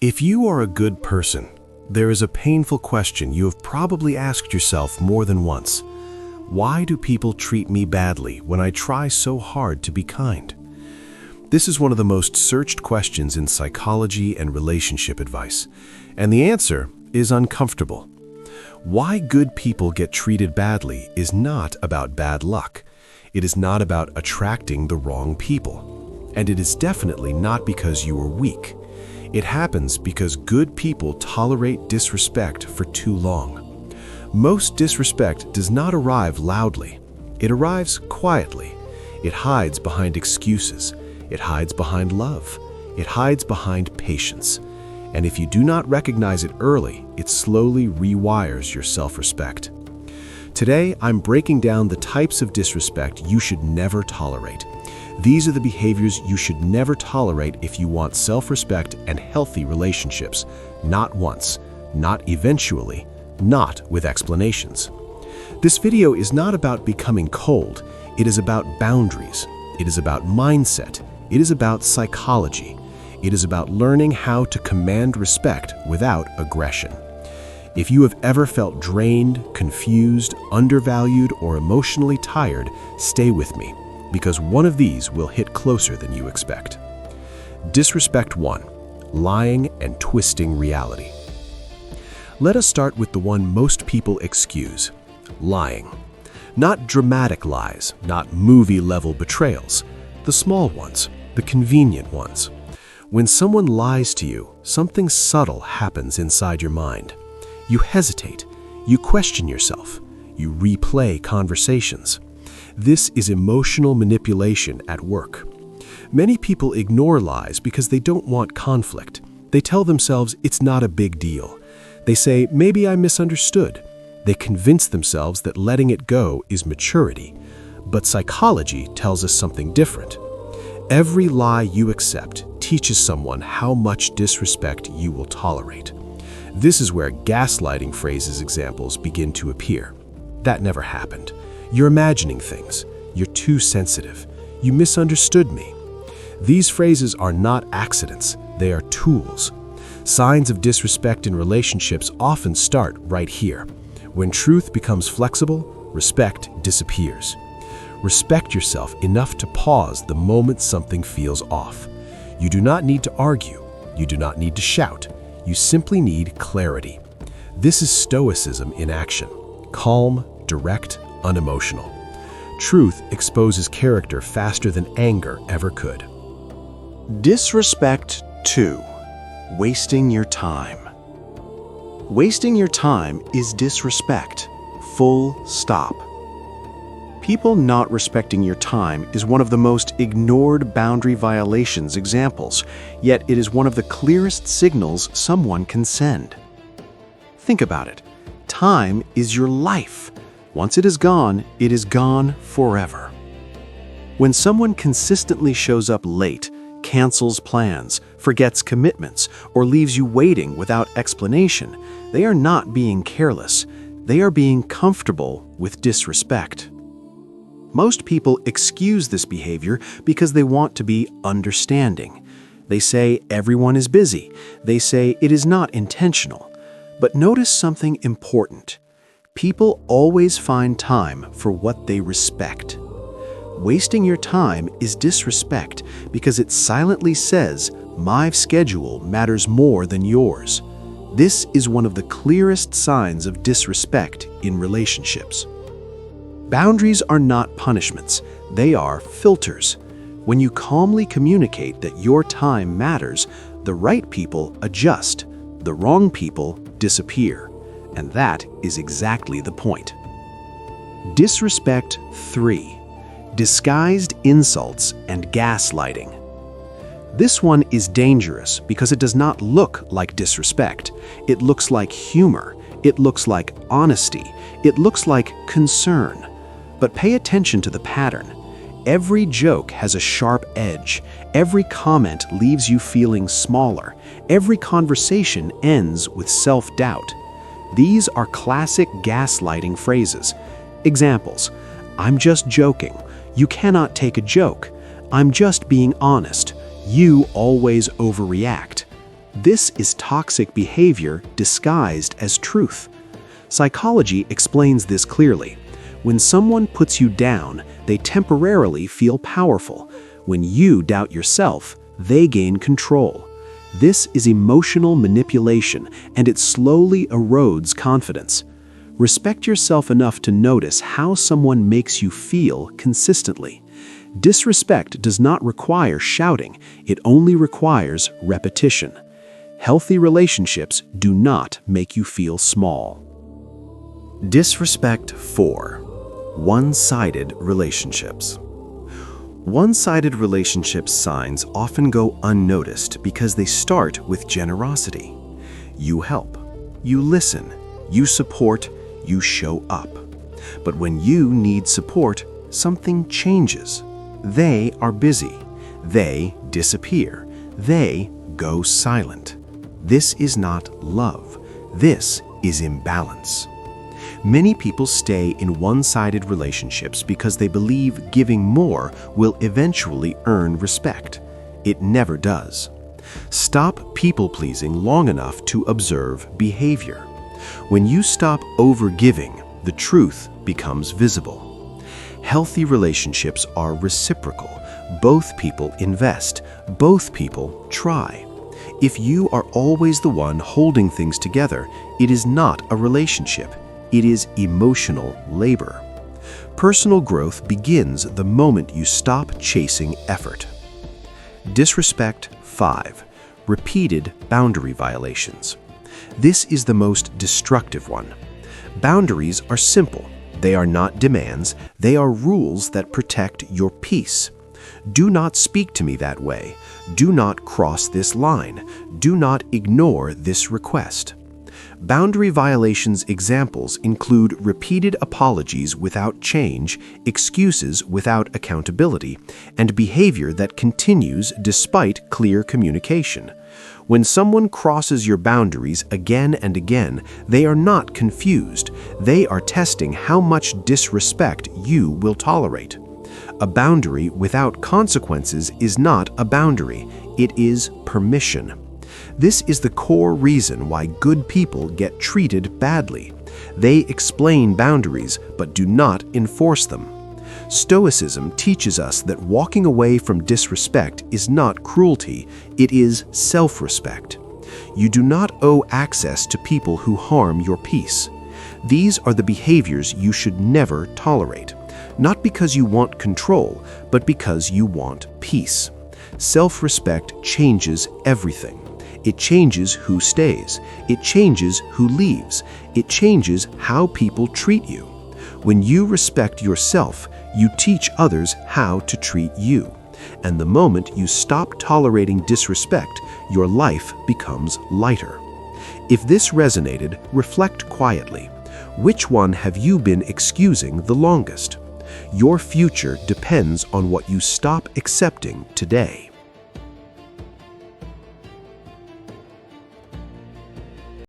If you are a good person, there is a painful question you have probably asked yourself more than once. Why do people treat me badly when I try so hard to be kind? This is one of the most searched questions in psychology and relationship advice, and the answer is uncomfortable. Why good people get treated badly is not about bad luck. It is not about attracting the wrong people. And it is definitely not because you are weak. It happens because good people tolerate disrespect for too long. Most disrespect does not arrive loudly. It arrives quietly. It hides behind excuses. It hides behind love. It hides behind patience. And if you do not recognize it early, it slowly rewires your self-respect. Today, I'm breaking down the types of disrespect you should never tolerate. These are the behaviors you should never tolerate if you want self-respect and healthy relationships. Not once, not eventually, not with explanations. This video is not about becoming cold. It is about boundaries. It is about mindset. It is about psychology. It is about learning how to command respect without aggression. If you have ever felt drained, confused, undervalued, or emotionally tired, stay with me, because one of these will hit closer than you expect. Disrespect 1. Lying and twisting reality. Let us start with the one most people excuse: lying. Not dramatic lies, not movie-level betrayals. The small ones, the convenient ones. When someone lies to you, something subtle happens inside your mind. You hesitate, you question yourself, you replay conversations. This is emotional manipulation at work. Many people ignore lies because they don't want conflict. They tell themselves it's not a big deal. They say, maybe I misunderstood. They convince themselves that letting it go is maturity. But psychology tells us something different. Every lie you accept teaches someone how much disrespect you will tolerate. This is where gaslighting phrases examples begin to appear. That never happened. You're imagining things. You're too sensitive. You misunderstood me. These phrases are not accidents. They are tools. Signs of disrespect in relationships often start right here. When truth becomes flexible, respect disappears. Respect yourself enough to pause the moment something feels off. You do not need to argue. You do not need to shout. You simply need clarity. This is Stoicism in action. Calm, direct, unemotional. Truth exposes character faster than anger ever could. Disrespect 2. Wasting your time. Wasting your time is disrespect. Full stop. People not respecting your time is one of the most ignored boundary violations examples, yet it is one of the clearest signals someone can send. Think about it. Time is your life. Once it is gone forever. When someone consistently shows up late, cancels plans, forgets commitments, or leaves you waiting without explanation, they are not being careless. They are being comfortable with disrespect. Most people excuse this behavior because they want to be understanding. They say everyone is busy. They say it is not intentional. But notice something important. People always find time for what they respect. Wasting your time is disrespect because it silently says, my schedule matters more than yours. This is one of the clearest signs of disrespect in relationships. Boundaries are not punishments, they are filters. When you calmly communicate that your time matters, the right people adjust, the wrong people disappear. And that is exactly the point. Disrespect 3. Disguised insults and gaslighting. This one is dangerous because it does not look like disrespect. It looks like humor. It looks like honesty. It looks like concern. But pay attention to the pattern. Every joke has a sharp edge. Every comment leaves you feeling smaller. Every conversation ends with self-doubt. These are classic gaslighting phrases. Examples: I'm just joking. You cannot take a joke. I'm just being honest. You always overreact. This is toxic behavior disguised as truth. Psychology explains this clearly. When someone puts you down, they temporarily feel powerful. When you doubt yourself, they gain control. This is emotional manipulation, and it slowly erodes confidence. Respect yourself enough to notice how someone makes you feel consistently. Disrespect does not require shouting, it only requires repetition. Healthy relationships do not make you feel small. Disrespect 4. One-sided relationships. One-sided relationship signs often go unnoticed because they start with generosity. You help, you listen, you support, you show up. But when you need support, something changes. They are busy. They disappear. They go silent. This is not love. This is imbalance. Many people stay in one-sided relationships because they believe giving more will eventually earn respect. It never does. Stop people-pleasing long enough to observe behavior. When you stop over-giving, the truth becomes visible. Healthy relationships are reciprocal. Both people invest. Both people try. If you are always the one holding things together, it is not a relationship. It is emotional labor. Personal growth begins the moment you stop chasing effort. Disrespect 5. Repeated boundary violations. This is the most destructive one. Boundaries are simple. They are not demands. They are rules that protect your peace. Do not speak to me that way. Do not cross this line. Do not ignore this request. Boundary violations examples include repeated apologies without change, excuses without accountability, and behavior that continues despite clear communication. When someone crosses your boundaries again and again, they are not confused. They are testing how much disrespect you will tolerate. A boundary without consequences is not a boundary. It is permission. This is the core reason why good people get treated badly. They explain boundaries but do not enforce them. Stoicism teaches us that walking away from disrespect is not cruelty, it is self-respect. You do not owe access to people who harm your peace. These are the behaviors you should never tolerate, not because you want control, but because you want peace. Self-respect changes everything. It changes who stays. It changes who leaves. It changes how people treat you. When you respect yourself, you teach others how to treat you. And the moment you stop tolerating disrespect, your life becomes lighter. If this resonated, reflect quietly. Which one have you been excusing the longest? Your future depends on what you stop accepting today.